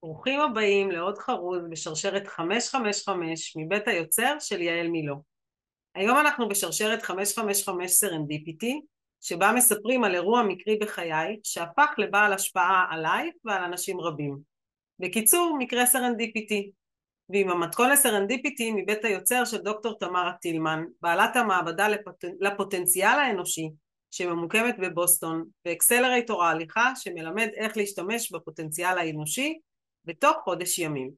ברוכים הבאים לעוד חרוז בשרשרת 555 מבית היוצר של יעל מילו. היום אנחנו בשרשרת 555 סרנדיפיטי, שבה מספרים על אירוע מקרי בחיי שהפך לבעל השפעה עליי ועל אנשים רבים. בקיצור, מקרה סרנדיפיטי. ועם המתכון לסרנדיפיטי מבית היוצר של דוקטור תמרה טילמן, בעלת המעבדה לפוטנציאל האנושי, שממוקמת בבוסטון, ואקסלרייטור ההליכה שמלמד איך להשתמש בפוטנציאל האנושי בתוך חודש ימים.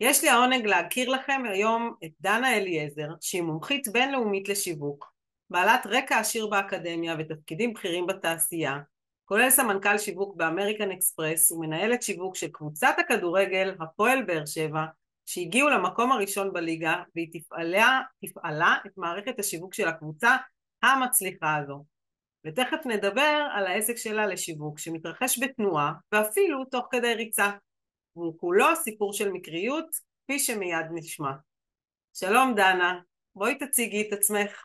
יש לי העונג להכיר לכם היום את דנה אליעזר, שהיא מומחית בינלאומית לשיווק, בעלת רקע עשיר באקדמיה ותפקידים בכירים בתעשייה, כולל סמנכ"ל שיווק באמריקן אקספרס ומנהלת שיווק של קבוצת הכדורגל הפועל באר שבע, שהגיעו למקום הראשון בליגה, והיא תפעלה את מערכת השיווק של הקבוצה המצליחה הזו. ותכף נדבר על העסק שלה לשיווק שמתרחש בתנועה ואפילו תוך כדי ריצה. והוא כולו סיפור של מקריות, כפי שמיד נשמע. שלום דנה, בואי תציגי את עצמך.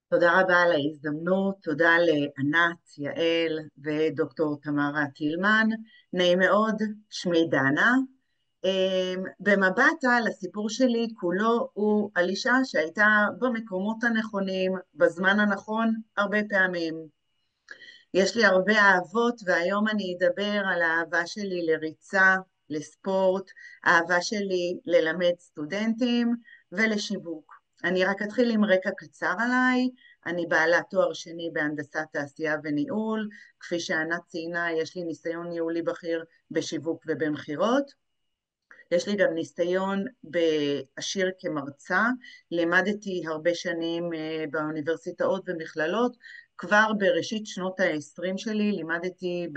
תודה רבה על ההזדמנות, תודה לענת, יעל ודוקטור תמרה טילמן. נעים מאוד, שמי דנה. במבט על הסיפור שלי כולו הוא על אישה שהייתה במקומות הנכונים, בזמן הנכון, הרבה פעמים. יש לי הרבה אהבות והיום אני אדבר על האהבה שלי לריצה, לספורט, האהבה שלי ללמד סטודנטים ולשיווק. אני רק אתחיל עם רקע קצר עליי. אני בעלת תואר שני בהנדסת תעשייה וניהול. כפי שענת ציינה, יש לי ניסיון ניהולי בכיר בשיווק ובמכירות. יש לי גם ניסיון בעשיר כמרצה. לימדתי הרבה שנים באוניברסיטאות ומכללות. כבר בראשית שנות ה-20 שלי לימדתי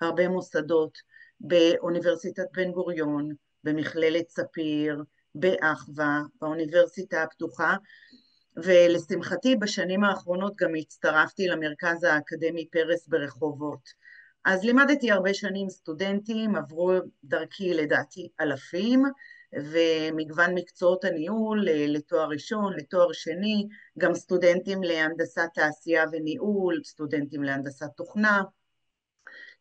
בהרבה מוסדות, באוניברסיטת בן גוריון, במכללת ספיר, באחווה, באוניברסיטה הפתוחה, ולשמחתי בשנים האחרונות גם הצטרפתי למרכז האקדמי פרס ברחובות. אז לימדתי הרבה שנים סטודנטים, עברו דרכי לדעתי אלפים, ומגוון מקצועות הניהול לתואר ראשון, לתואר שני, גם סטודנטים להנדסת תעשייה וניהול, סטודנטים להנדסת תוכנה.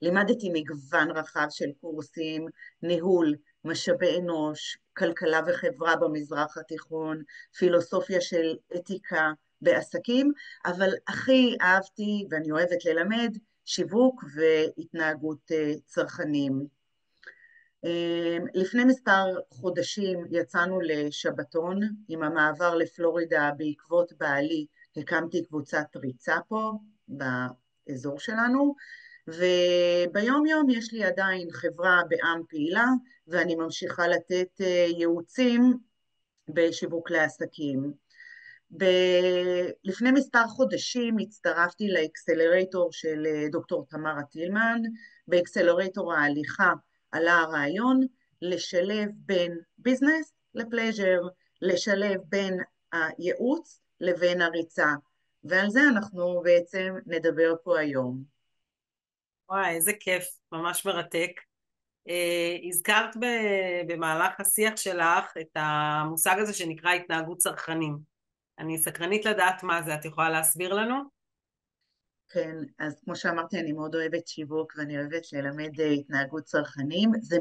לימדתי מגוון רחב של קורסים, ניהול, משאבי אנוש, כלכלה וחברה במזרח התיכון, פילוסופיה של אתיקה בעסקים, אבל הכי אהבתי ואני אוהבת ללמד שיווק והתנהגות צרכנים. לפני מספר חודשים יצאנו לשבתון. עם המעבר לפלורידה בעקבות בעלי הקמתי קבוצת ריצה פה באזור שלנו, וביום יום יש לי עדיין חברה בעם פעילה ואני ממשיכה לתת ייעוצים בשיווק לעסקים. לפני מספר חודשים הצטרפתי לאקסלרייטור של דוקטור תמרה טילמן. באקסלרייטור ההליכה עלה הרעיון לשלב בין ביזנס לפלז'ר, לשלב בין הייעוץ לבין הריצה, ועל זה אנחנו בעצם נדבר פה היום. וואי, איזה כיף, ממש מרתק. הזכרת במהלך השיח שלך את המושג הזה שנקרא התנהגות צרכנים. אני סקרנית לדעת מה זה, את יכולה להסביר לנו? כן, אז כמו שאמרתי, אני מאוד אוהבת שיווק ואני אוהבת ללמד התנהגות צרכנים. זה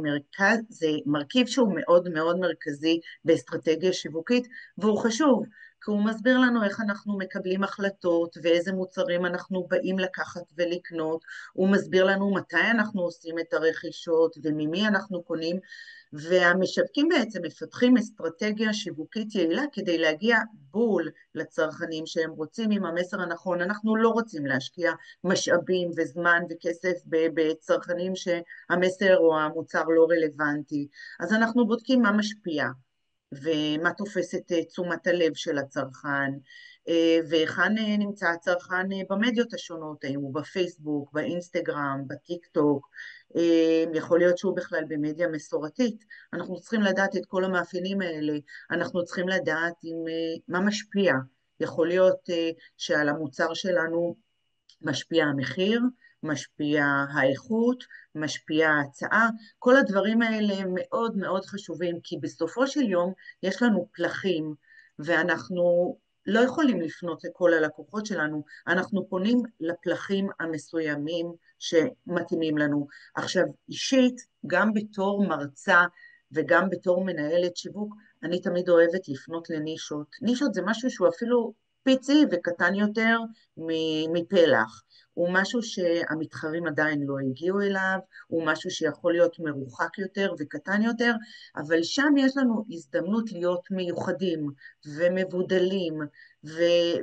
מרכיב שהוא מאוד מאוד מרכזי באסטרטגיה שיווקית, והוא חשוב, כי הוא מסביר לנו איך אנחנו מקבלים החלטות ואיזה מוצרים אנחנו באים לקחת ולקנות. הוא מסביר לנו מתי אנחנו עושים את הרכישות וממי אנחנו קונים, והמשווקים בעצם מפתחים אסטרטגיה שיווקית יעילה כדי להגיע בול לצרכנים שהם רוצים עם המסר הנכון. אנחנו לא רוצים להשקיע משאבים וזמן וכסף בצרכנים שהמסר או המוצר לא רלוונטי. אז אנחנו בודקים מה משפיע ומה תופס את תשומת הלב של הצרכן, והיכן נמצא הצרכן במדיות השונות, האם הוא בפייסבוק, באינסטגרם, בטיק טוק, יכול להיות שהוא בכלל במדיה מסורתית. אנחנו צריכים לדעת את כל המאפיינים האלה. אנחנו צריכים לדעת מה משפיע. יכול להיות שעל המוצר שלנו משפיע המחיר, משפיע האיכות, משפיע ההצעה. כל הדברים האלה הם מאוד מאוד חשובים, כי בסופו של יום יש לנו פלחים, ואנחנו לא יכולים לפנות לכל הלקוחות שלנו, אנחנו פונים לפלחים המסוימים שמתאימים לנו. עכשיו, אישית, גם בתור מרצה וגם בתור מנהלת שיווק, אני תמיד אוהבת לפנות לנישות. נישות זה משהו שהוא אפילו פיצי וקטן יותר מפלח. הוא משהו שהמתחרים עדיין לא הגיעו אליו, הוא משהו שיכול להיות מרוחק יותר וקטן יותר, אבל שם יש לנו הזדמנות להיות מיוחדים ומבודלים,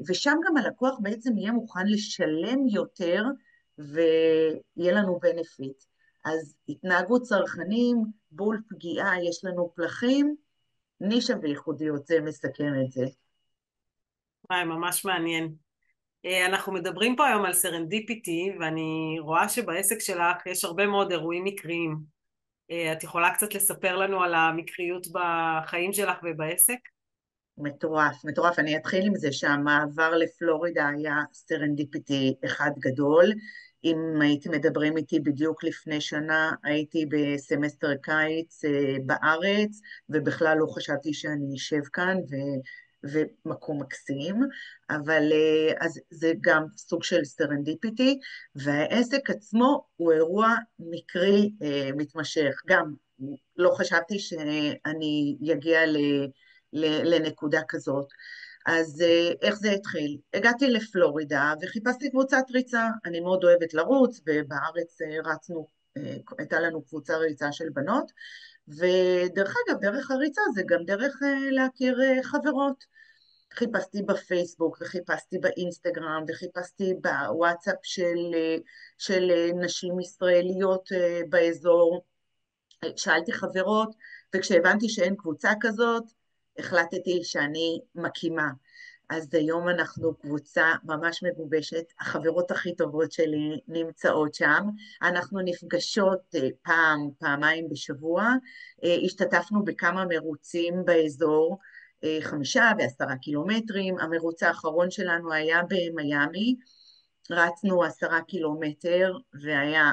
ושם גם הלקוח בעצם יהיה מוכן לשלם יותר ויהיה לנו בנפיט. אז התנהגות צרכנים, בול פגיעה, יש לנו פלחים, נישה וייחודיות, זה מסכם את זה. וואי, ממש מעניין. אנחנו מדברים פה היום על סרנדיפיטי, ואני רואה שבעסק שלך יש הרבה מאוד אירועים מקריים. את יכולה קצת לספר לנו על המקריות בחיים שלך ובעסק? מטורף, מטורף. אני אתחיל עם זה שהמעבר לפלורידה היה סרנדיפיטי אחד גדול. אם הייתם מדברים איתי בדיוק לפני שנה, הייתי בסמסטר קיץ בארץ, ובכלל לא חשבתי שאני אשב כאן, ומקום מקסים, אבל אז זה גם סוג של סרנדיפיטי, והעסק עצמו הוא אירוע מקרי מתמשך. גם לא חשבתי שאני אגיע לנקודה כזאת. אז איך זה התחיל? הגעתי לפלורידה וחיפשתי קבוצת ריצה. אני מאוד אוהבת לרוץ, ובארץ רצנו, הייתה לנו קבוצה ריצה של בנות, ודרך אגב, דרך הריצה זה גם דרך להכיר חברות. חיפשתי בפייסבוק, וחיפשתי באינסטגרם, וחיפשתי בוואטסאפ של נשים ישראליות באזור. שאלתי חברות, וכשהבנתי שאין קבוצה כזאת, החלטתי שאני מקימה. אז היום אנחנו קבוצה ממש מגובשת, החברות הכי טובות שלי נמצאות שם, אנחנו נפגשות פעם, פעמיים בשבוע, השתתפנו בכמה מרוצים באזור, 5 ו10 קילומטרים, המרוץ האחרון שלנו היה במיאמי, רצנו 10 קילומטר והיה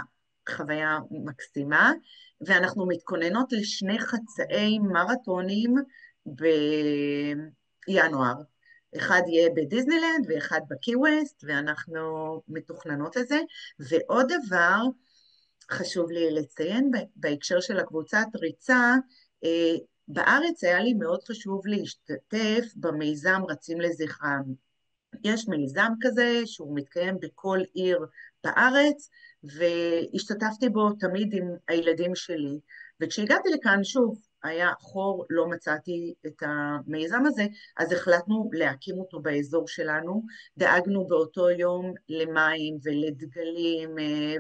חוויה מקסימה, ואנחנו מתכוננות לשני חצאי מרתונים בינואר. אחד יהיה בדיסנילנד ואחד בקי ווסט, ואנחנו מתוכננות לזה. ועוד דבר חשוב לי לציין בהקשר של הקבוצת ריצה, בארץ היה לי מאוד חשוב להשתתף במיזם רצים לזכרם. יש מיזם כזה שהוא מתקיים בכל עיר בארץ, והשתתפתי בו תמיד עם הילדים שלי. וכשהגעתי לכאן, שוב, היה חור, לא מצאתי את המיזם הזה, אז החלטנו להקים אותו באזור שלנו. דאגנו באותו יום למים ולדגלים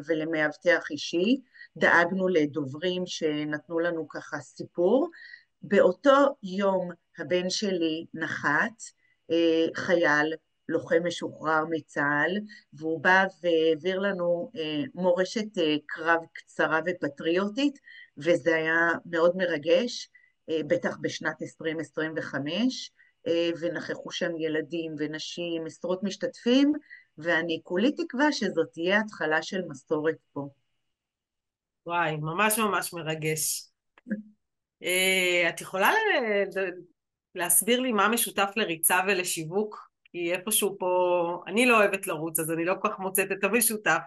ולמאבטח אישי, דאגנו לדוברים שנתנו לנו ככה סיפור. באותו יום הבן שלי נחת, חייל, לוחם משוחרר מצה"ל, והוא בא והעביר לנו מורשת קרב קצרה ופטריוטית, וזה היה מאוד מרגש, בטח בשנת 2025, ונכחו שם ילדים ונשים, עשרות משתתפים, ואני כולי תקווה שזאת תהיה התחלה של מסורת פה. וואי, ממש ממש מרגש. את יכולה להסביר לי מה משותף לריצה ולשיווק? כי איפשהו פה, אני לא אוהבת לרוץ, אז אני לא כל כך מוצאת את המשותף.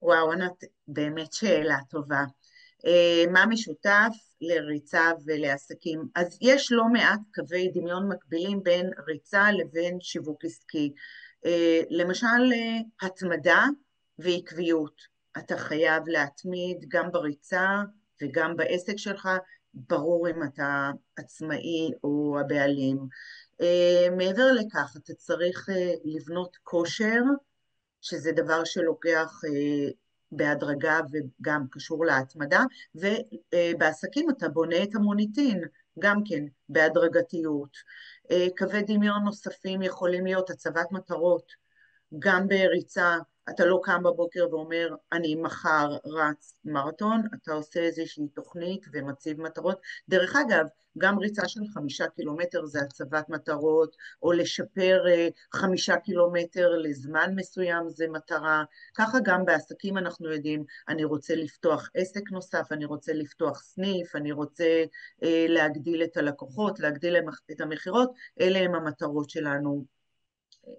וואו, ענת, באמת שאלה טובה. מה משותף לריצה ולעסקים? אז יש לא מעט קווי דמיון מקבילים בין ריצה לבין שיווק עסקי. למשל, התמדה ועקביות. אתה חייב להתמיד גם בריצה וגם בעסק שלך, ברור אם אתה עצמאי או הבעלים. מעבר לכך, אתה צריך לבנות כושר, שזה דבר שלוקח בהדרגה וגם קשור להתמדה, ובעסקים אתה בונה את המוניטין, גם כן בהדרגתיות. קווי דמיון נוספים יכולים להיות הצבת מטרות, גם בריצה אתה לא קם בבוקר ואומר, אני מחר רץ מרתון, אתה עושה איזושהי תוכנית ומציב מטרות. דרך אגב, גם ריצה של 5 קילומטר זה הצבת מטרות, או לשפר 5 קילומטר לזמן מסוים זה מטרה. ככה גם בעסקים אנחנו יודעים, אני רוצה לפתוח עסק נוסף, אני רוצה לפתוח סניף, אני רוצה להגדיל את הלקוחות, להגדיל את המכירות, אלה הם המטרות שלנו.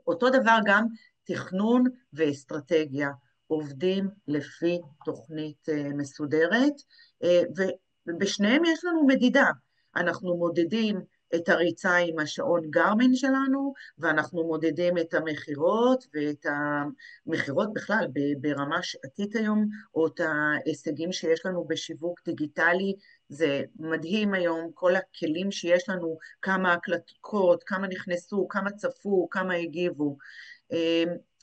אותו דבר גם תכנון ואסטרטגיה, עובדים לפי תוכנית מסודרת, ובשניהם יש לנו מדידה. אנחנו מודדים את הריצה עם השעון גרמין שלנו, ואנחנו מודדים את המכירות, ואת המכירות בכלל ברמה שעתית היום, או את ההישגים שיש לנו בשיווק דיגיטלי. זה מדהים היום, כל הכלים שיש לנו, כמה הקלטות, כמה נכנסו, כמה צפו, כמה הגיבו.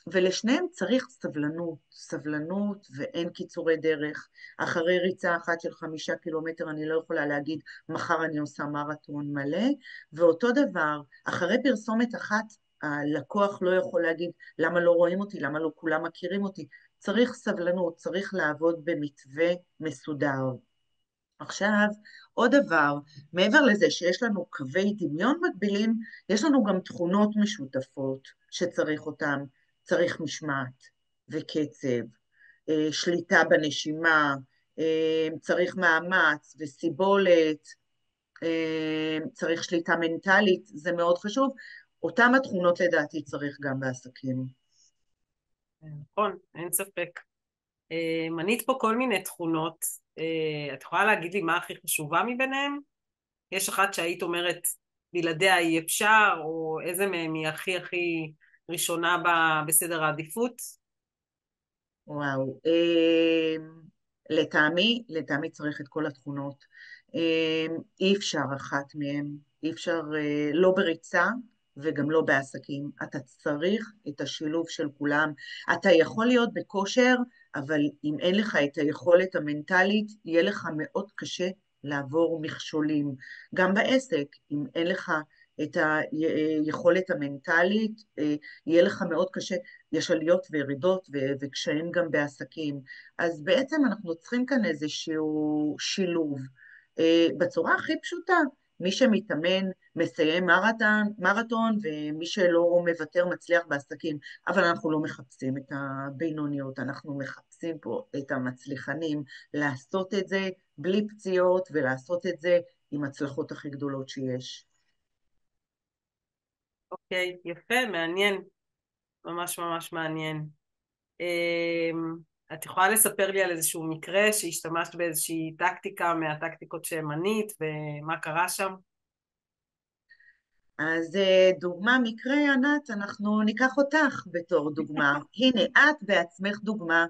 ולשניהם צריך סבלנות, סבלנות ואין קיצורי דרך. אחרי ריצה אחת של 5 קילומטר אני לא יכולה להגיד, מחר אני עושה מרתון מלא, ואותו דבר, אחרי פרסומת אחת, הלקוח לא יכול להגיד, למה לא רואים אותי, למה לא כולם מכירים אותי. צריך סבלנות, צריך לעבוד במתווה מסודר. עכשיו, עוד דבר, מעבר לזה שיש לנו קווי דמיון מקבילים, יש לנו גם תכונות משותפות שצריך אותן. צריך משמעת וקצב, שליטה בנשימה, צריך מאמץ וסיבולת, צריך שליטה מנטלית, זה מאוד חשוב. אותם התכונות לדעתי צריך גם בעסקים. נכון, אין ספק. מנית פה כל מיני תכונות. את יכולה להגיד לי מה הכי חשובה מביניהם? יש אחת שהיית אומרת בלעדיה אי אפשר, או איזה מהם היא הכי הכי ראשונה בסדר העדיפות? וואו, לטעמי צריך את כל התכונות. אי אפשר אחת מהן, אי אפשר לא בריצה וגם לא בעסקים. אתה צריך את השילוב של כולם. אתה יכול להיות בכושר, אבל אם אין לך את היכולת המנטלית, יהיה לך מאוד קשה לעבור מכשולים. גם בעסק, אם אין לך את היכולת המנטלית, יהיה לך מאוד קשה. יש עליות וירידות וקשיים גם בעסקים. אז בעצם אנחנו צריכים כאן איזשהו שילוב. בצורה הכי פשוטה, מי שמתאמן מסיים מרתון, ומי שלא מוותר מצליח בעסקים. אבל אנחנו לא מחפשים את הבינוניות, אנחנו מחפשים פה את המצליחנים, לעשות את זה בלי פציעות ולעשות את זה עם הצלחות הכי גדולות שיש. אוקיי, יפה, מעניין, ממש ממש מעניין. אמ, את יכולה לספר לי על איזשהו מקרה שהשתמשת באיזושהי טקטיקה מהטקטיקות שמנית ומה קרה שם? אז דוגמה, מקרה ענת, אנחנו ניקח אותך בתור דוגמה. הנה, את בעצמך דוגמה.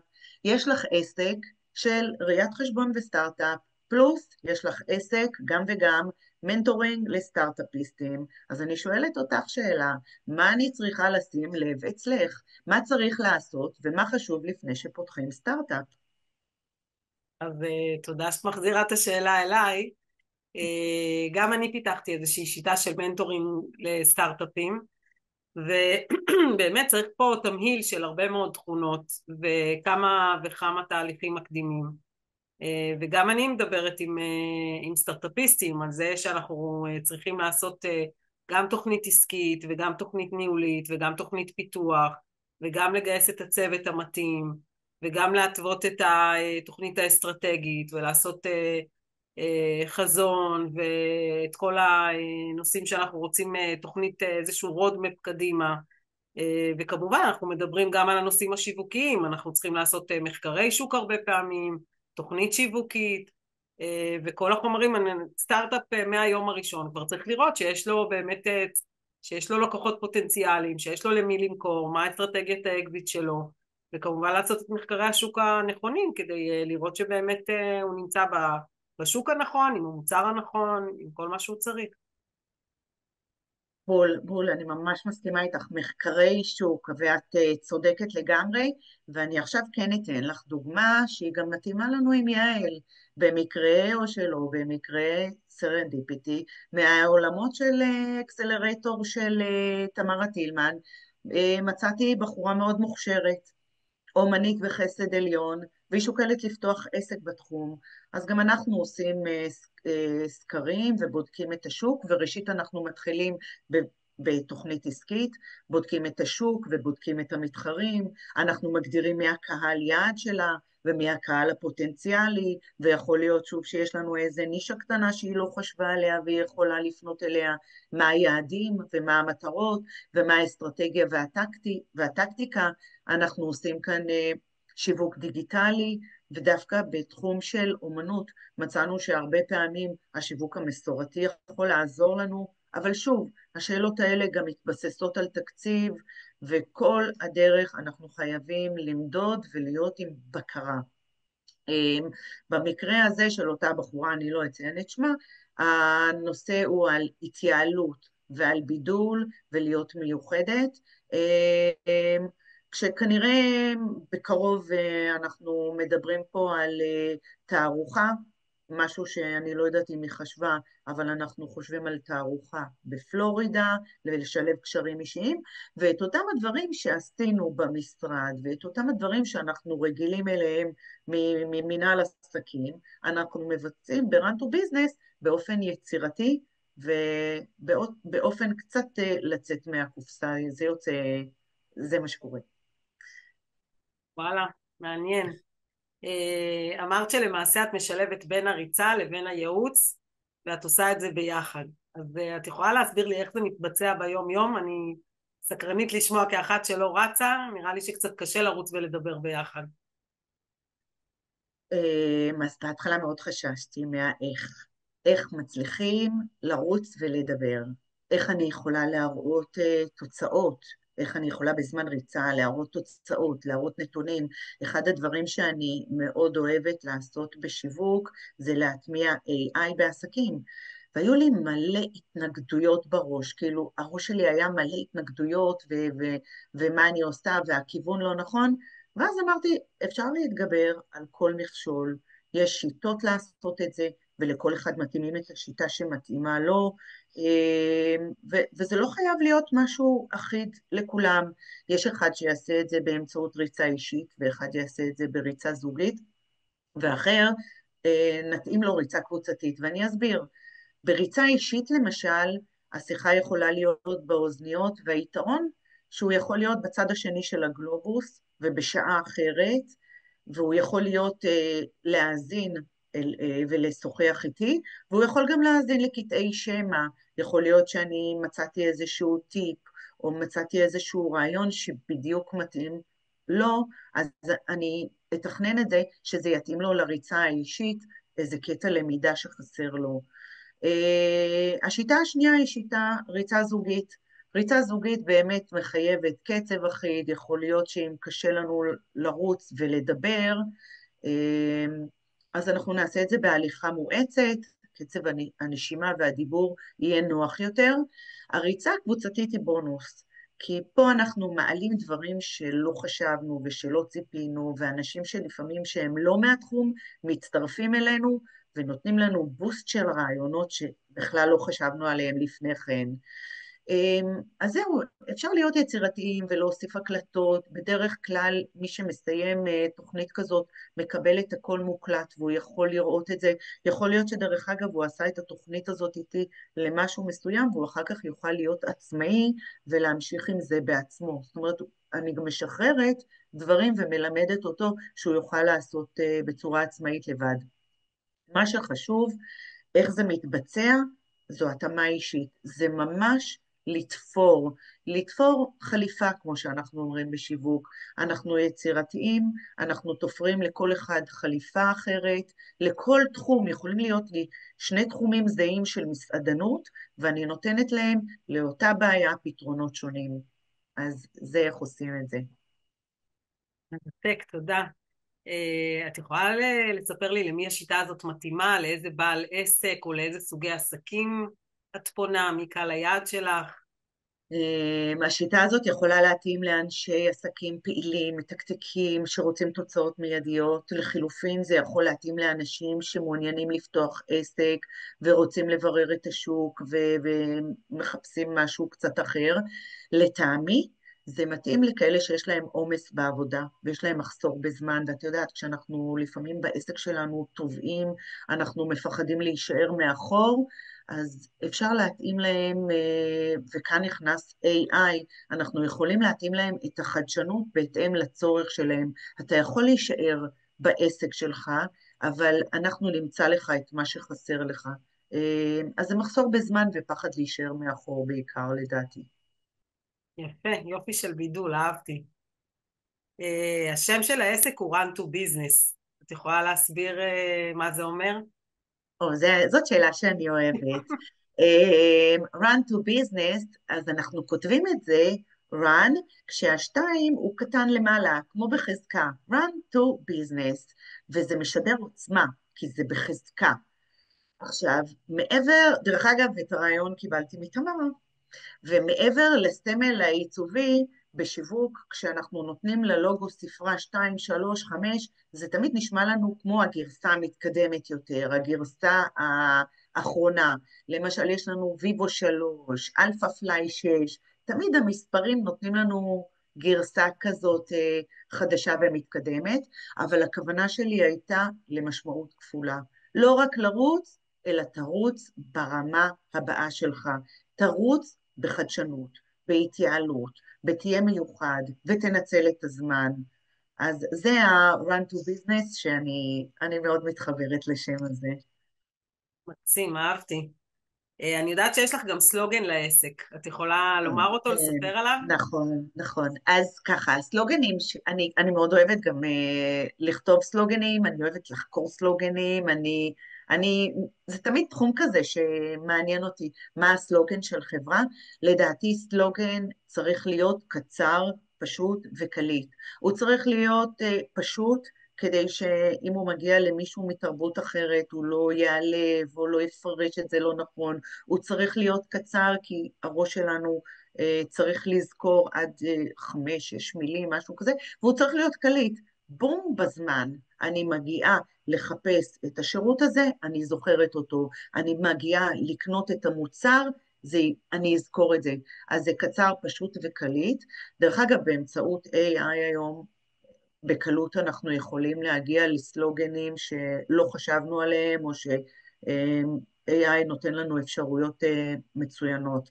יש לך עסק של ראיית חשבון וסטארט-אפ, פלוס יש לך עסק גם וגם מנטורינג לסטארט-אפיסטים. אז אני שואלת אותך שאלה, מה אני צריכה לשים לב אצלך? מה צריך לעשות ומה חשוב לפני שפותחים סטארט-אפ? אז תודה שאת מחזירה את השאלה אליי. גם אני פיתחתי איזושהי שיטה של מנטורינג לסטארט-אפים, ובאמת צריך פה תמהיל של הרבה מאוד תכונות וכמה וכמה תהליכים מקדימים. וגם אני מדברת עם סטארט-אפיסטים על זה שאנחנו צריכים לעשות גם תוכנית עסקית וגם תוכנית ניהולית וגם תוכנית פיתוח וגם לגייס את הצוות המתאים וגם להתוות את התוכנית האסטרטגית ולעשות חזון ואת כל הנושאים שאנחנו רוצים, תוכנית, איזשהו רודמפ קדימה. וכמובן אנחנו מדברים גם על הנושאים השיווקיים, אנחנו צריכים לעשות מחקרי שוק הרבה פעמים, תוכנית שיווקית, וכל החומרים. סטארט-אפ מהיום הראשון כבר צריך לראות שיש לו באמת, שיש לו לקוחות פוטנציאליים, שיש לו למי למכור, מה אסטרטגיית האקזיט שלו, וכמובן לעשות את מחקרי השוק הנכונים כדי לראות שבאמת הוא נמצא בשוק הנכון, עם המוצר הנכון, עם כל מה שהוא צריך. בול, אני ממש מסכימה איתך, מחקרי שוק, ואת צודקת לגמרי, ואני עכשיו כן אתן לך דוגמה שהיא גם מתאימה לנו עם יעל, במקרה או שלא, במקרה סרנדיפיטי, מהעולמות של אקסלרטור של תמרה טילמן, מצאתי בחורה מאוד מוכשרת, אומנית בחסד עליון, והיא שוקלת לפתוח עסק בתחום. אז גם אנחנו עושים סקרים ובודקים את השוק, וראשית אנחנו מתחילים בתוכנית עסקית, בודקים את השוק ובודקים את המתחרים, אנחנו מגדירים מי הקהל יעד שלה ומי הקהל הפוטנציאלי, ויכול להיות שוב שיש לנו איזה נישה קטנה שהיא לא חשבה עליה והיא יכולה לפנות אליה, מה היעדים ומה המטרות ומה האסטרטגיה והטקטיקה. אנחנו עושים כאן שיווק דיגיטלי, ודווקא בתחום של אומנות מצאנו שהרבה פעמים השיווק המסורתי יכול לעזור לנו, אבל שוב, השאלות האלה גם מתבססות על תקציב, וכל הדרך אנחנו חייבים למדוד ולהיות עם בקרה. במקרה הזה של אותה בחורה, אני לא אציין את שמה, הנושא הוא על התייעלות ועל בידול ולהיות מיוחדת, כשכנראה בקרוב אנחנו מדברים פה על תערוכה, משהו שאני לא יודעת אם היא חשבה, אבל אנחנו חושבים על תערוכה בפלורידה, ולשלב קשרים אישיים, ואת אותם הדברים שעשינו במשרד, ואת אותם הדברים שאנחנו רגילים אליהם ממנהל עסקים, אנחנו מבצעים ב-Run to Business באופן יצירתי, ובאופן קצת לצאת מהקופסה, זה מה שקורה. וואלה, מעניין. אמרת שלמעשה את משלבת בין הריצה לבין הייעוץ, ואת עושה את זה ביחד. אז את יכולה להסביר לי איך זה מתבצע ביום יום? אני סקרנית לשמוע כאחת שלא רצה, נראה לי שקצת קשה לרוץ ולדבר ביחד. אז בהתחלה מאוד חששתי מהאיך. איך מצליחים לרוץ ולדבר. איך אני יכולה להראות תוצאות. איך אני יכולה בזמן ריצה להראות תוצאות, להראות נתונים. אחד הדברים שאני מאוד אוהבת לעשות בשיווק זה להטמיע AI בעסקים. והיו לי מלא התנגדויות בראש, כאילו הראש שלי היה מלא התנגדויות ומה אני עושה והכיוון לא נכון, ואז אמרתי, אפשר להתגבר על כל מכשול, יש שיטות לעשות את זה, ולכל אחד מתאימים את השיטה שמתאימה לו, וזה לא חייב להיות משהו אחיד לכולם. יש אחד שיעשה את זה באמצעות ריצה אישית, ואחד יעשה את זה בריצה זוגית, ואחר נתאים לו ריצה קבוצתית, ואני אסביר. בריצה אישית למשל, השיחה יכולה להיות באוזניות, והיתרון שהוא יכול להיות בצד השני של הגלובוס ובשעה אחרת, והוא יכול להיות להאזין ולשוחח איתי, והוא יכול גם להאזין לקטעי שמע, יכול להיות שאני מצאתי איזשהו טיפ, או מצאתי איזשהו רעיון שבדיוק מתאים לו, אז אני אתכנן את זה שזה יתאים לו לריצה האישית, איזה קטע למידה שחסר לו. השיטה השנייה היא שיטה ריצה זוגית. ריצה זוגית באמת מחייבת קצב אחיד, יכול להיות שאם קשה לנו לרוץ ולדבר, אז אנחנו נעשה את זה בהליכה מואצת, קצב הנשימה והדיבור יהיה נוח יותר. הריצה הקבוצתית היא בונוס, כי פה אנחנו מעלים דברים שלא חשבנו ושלא ציפינו, ואנשים שלפעמים שהם לא מהתחום מצטרפים אלינו, ונותנים לנו בוסט של רעיונות שבכלל לא חשבנו עליהם לפני כן. אז זהו, אפשר להיות יצירתיים ולהוסיף הקלטות. בדרך כלל מי שמסיים תוכנית כזאת מקבל את הכל מוקלט והוא יכול לראות את זה. יכול להיות שדרך אגב הוא עשה את התוכנית הזאת איתי למשהו מסוים והוא אחר כך יוכל להיות עצמאי ולהמשיך עם זה בעצמו. זאת אומרת, אני גם משחררת דברים ומלמדת אותו שהוא יוכל לעשות בצורה עצמאית לבד. מה שחשוב, איך זה מתבצע, זו התאמה אישית. זה ממש לתפור חליפה, כמו שאנחנו אומרים בשיווק. אנחנו יצירתיים, אנחנו תופרים לכל אחד חליפה אחרת, לכל תחום, יכולים להיות לי שני תחומים זהים של מסעדנות, ואני נותנת להם לאותה בעיה פתרונות שונים. אז זה איך עושים את זה. מרתק, תודה. את יכולה לספר לי למי השיטה הזאת מתאימה, לאיזה בעל עסק או לאיזה סוגי עסקים את פונה, מי קהל היעד שלך? השיטה הזאת יכולה להתאים לאנשי עסקים פעילים, מתקתקים, שרוצים תוצאות מיידיות. לחילופין זה יכול להתאים לאנשים שמעוניינים לפתוח עסק ורוצים לברר את השוק ומחפשים משהו קצת אחר. לטעמי, זה מתאים לכאלה שיש להם עומס בעבודה, ויש להם מחסור בזמן, ואת יודעת, כשאנחנו לפעמים בעסק שלנו טובעים, אנחנו מפחדים להישאר מאחור, אז אפשר להתאים להם, וכאן נכנס AI, אנחנו יכולים להתאים להם את החדשנות בהתאם לצורך שלהם. אתה יכול להישאר בעסק שלך, אבל אנחנו נמצא לך את מה שחסר לך. אז זה מחסור בזמן ופחד להישאר מאחור בעיקר, לדעתי. יפה, יופי של בידול, אהבתי. השם של העסק הוא run to business. את יכולה להסביר מה זה אומר? זאת שאלה שאני אוהבת. run to business, אז אנחנו כותבים את זה, run, כשהשתיים הוא קטן למעלה, כמו בחזקה, run to business, וזה משדר עוצמה, כי זה בחזקה. עכשיו, מעבר, דרך אגב, את הרעיון קיבלתי מתמר, ומעבר לסמל העיצובי, בשיווק, כשאנחנו נותנים ללוגו ספרה 2, 3, 5, זה תמיד נשמע לנו כמו הגרסה המתקדמת יותר, הגרסה האחרונה. למשל, יש לנו ויבו 3, אלפא פליי 6, תמיד המספרים נותנים לנו גרסה כזאת חדשה ומתקדמת, אבל הכוונה שלי הייתה למשמעות כפולה. לא רק לרוץ, אלא תרוץ ברמה הבאה שלך. תרוץ בחדשנות, בהתייעלות, ותהיה מיוחד, ותנצל את הזמן. אז זה ה-run to business שאני מאוד מתחברת לשם הזה. מקסים, אהבתי. אני יודעת שיש לך גם סלוגן לעסק. את יכולה לומר אותו, כן, לספר עליו? נכון, נכון. אז ככה, הסלוגנים, אני מאוד אוהבת גם לכתוב סלוגנים, אני אוהבת לחקור סלוגנים, זה תמיד תחום כזה שמעניין אותי, מה הסלוגן של חברה. לדעתי סלוגן צריך להיות קצר, פשוט וקליט. הוא צריך להיות פשוט, כדי שאם הוא מגיע למישהו מתרבות אחרת, הוא לא יעלב או לא יפרש את זה לא נכון. הוא צריך להיות קצר, כי הראש שלנו צריך לזכור עד 5-6 מילים, משהו כזה, והוא צריך להיות קליט. בום בזמן אני מגיעה לחפש את השירות הזה, אני זוכרת אותו. אני מגיעה לקנות את המוצר, אני אזכור את זה. אז זה קצר, פשוט וקליט. דרך אגב, באמצעות AI היום, בקלות אנחנו יכולים להגיע לסלוגנים שלא חשבנו עליהם, או ש-AI נותן לנו אפשרויות מצוינות.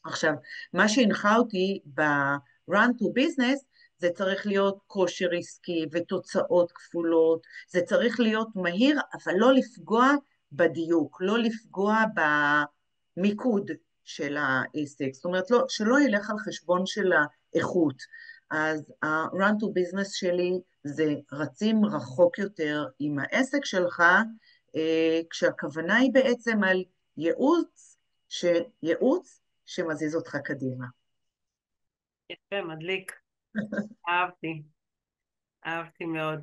עכשיו, מה שהנחה אותי ב-run to business, זה צריך להיות כושר עסקי ותוצאות כפולות, זה צריך להיות מהיר, אבל לא לפגוע בדיוק, לא לפגוע במיקוד של העסק, זאת אומרת, שלא ילך על חשבון של האיכות. אז ה-run to business שלי זה רצים רחוק יותר עם העסק שלך, כשהכוונה היא בעצם על ייעוץ שמזיז אותך קדימה. יפה, מדליק. אהבתי, אהבתי מאוד.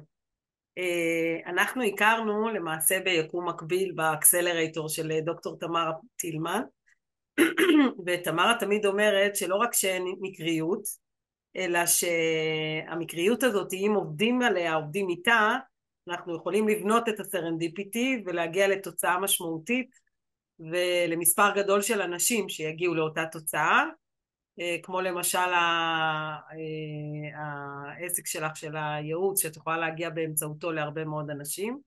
אנחנו הכרנו למעשה ביקום מקביל באקסלרייטור של דוקטור תמרה טילמן, ותמרה תמיד אומרת שלא רק שאין מקריות, אלא שהמקריות הזאת, אם עובדים עליה, עובדים איתה, אנחנו יכולים לבנות את הסרנדיפיטי ולהגיע לתוצאה משמעותית ולמספר גדול של אנשים שיגיעו לאותה תוצאה, כמו למשל העסק שלך של הייעוץ, שאת יכולה להגיע באמצעותו להרבה מאוד אנשים,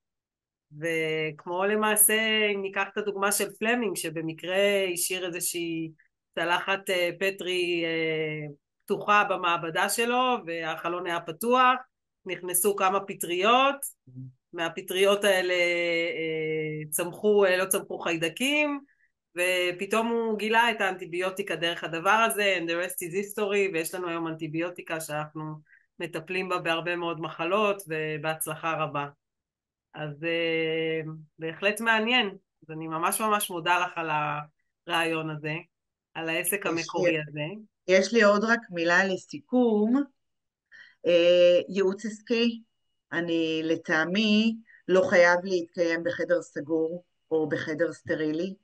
וכמו למעשה אם ניקח את הדוגמה של פלמינג, שבמקרה השאיר איזושהי צלחת פטרי פתוחה במעבדה שלו והחלון היה פתוח, נכנסו כמה פטריות, מהפטריות האלה לא צמחו חיידקים, ופתאום הוא גילה את האנטיביוטיקה דרך הדבר הזה, and the rest is history, ויש לנו היום אנטיביוטיקה שאנחנו מטפלים בה בהרבה מאוד מחלות ובהצלחה רבה. אז בהחלט מעניין, אז אני ממש ממש מודה לך על הרעיון הזה, על העסק יש לי, המקורי הזה. יש לי עוד רק מילה לסיכום. ייעוץ עסקי, אני לטעמי לא חייב להתקיים בחדר סגור או בחדר סטרילי.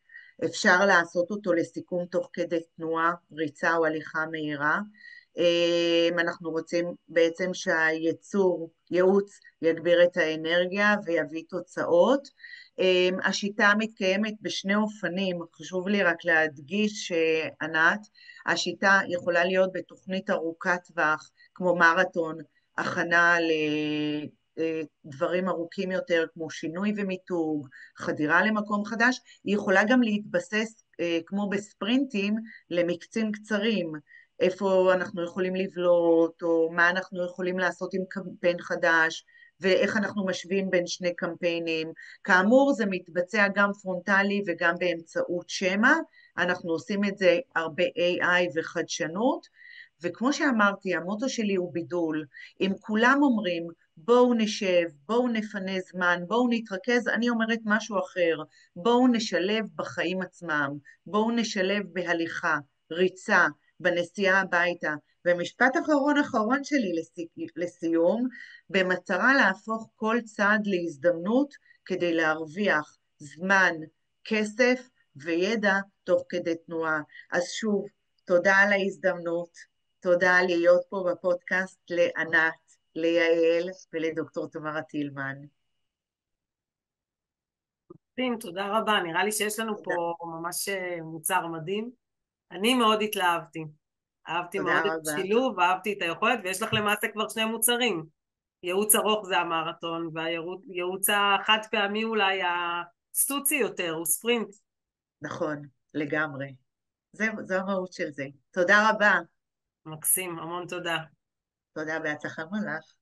אפשר לעשות אותו לסיכום תוך כדי תנועה, ריצה או הליכה מהירה. אנחנו רוצים בעצם ייעוץ יגביר את האנרגיה ויביא תוצאות. השיטה מתקיימת בשני אופנים, חשוב לי רק להדגיש, ענת, השיטה יכולה להיות בתוכנית ארוכת טווח, כמו מרתון, הכנה לדברים ארוכים יותר, כמו שינוי ומיתוג, חדירה למקום חדש, היא יכולה גם להתבסס, כמו בספרינטים, למקצים קצרים, איפה אנחנו יכולים לבלוט, או מה אנחנו יכולים לעשות עם קמפיין חדש, ואיך אנחנו משווים בין שני קמפיינים. כאמור, זה מתבצע גם פרונטלי וגם באמצעות שמע, אנחנו עושים את זה הרבה AI וחדשנות, וכמו שאמרתי, המוטו שלי הוא בידול. אם כולם אומרים, בואו נשב, בואו נפנה זמן, בואו נתרכז, אני אומרת משהו אחר, בואו נשלב בחיים עצמם, בואו נשלב בהליכה, ריצה, בנסיעה הביתה. ומשפט אחרון שלי לסיום, במטרה להפוך כל צעד להזדמנות כדי להרוויח זמן, כסף וידע תוך כדי תנועה. אז שוב, תודה על ההזדמנות, תודה על להיות פה בפודקאסט לענת, ליעל ולדוקטור תמרה טילמן. תודה רבה, נראה לי שיש לנו תודה, פה ממש מוצר מדהים. אני מאוד התלהבתי. אהבתי תודה מאוד את רבה. השילוב, אהבתי את היכולת, ויש לך למעשה כבר שני מוצרים. ייעוץ ארוך זה המרתון, והייעוץ החד פעמי אולי הסטוצי יותר, הוא ספרינט. נכון, לגמרי. זו המהות של זה. תודה רבה. מקסים, המון תודה. תודה, בהצלחה לך.